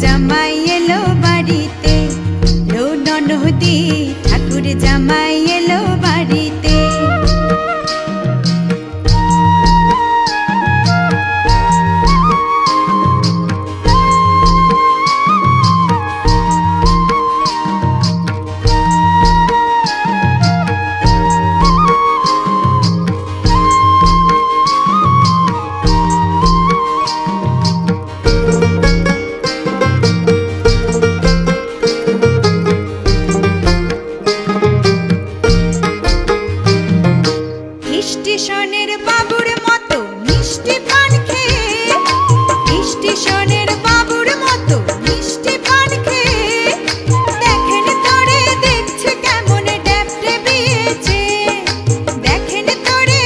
জামাই এলো বাড়িতে, লো ননদি ঠাকুর জামাই এলো বাড়িতে। স্টেশনের বাবুর মতো মিষ্টি পান খেয়ে, স্টেশনের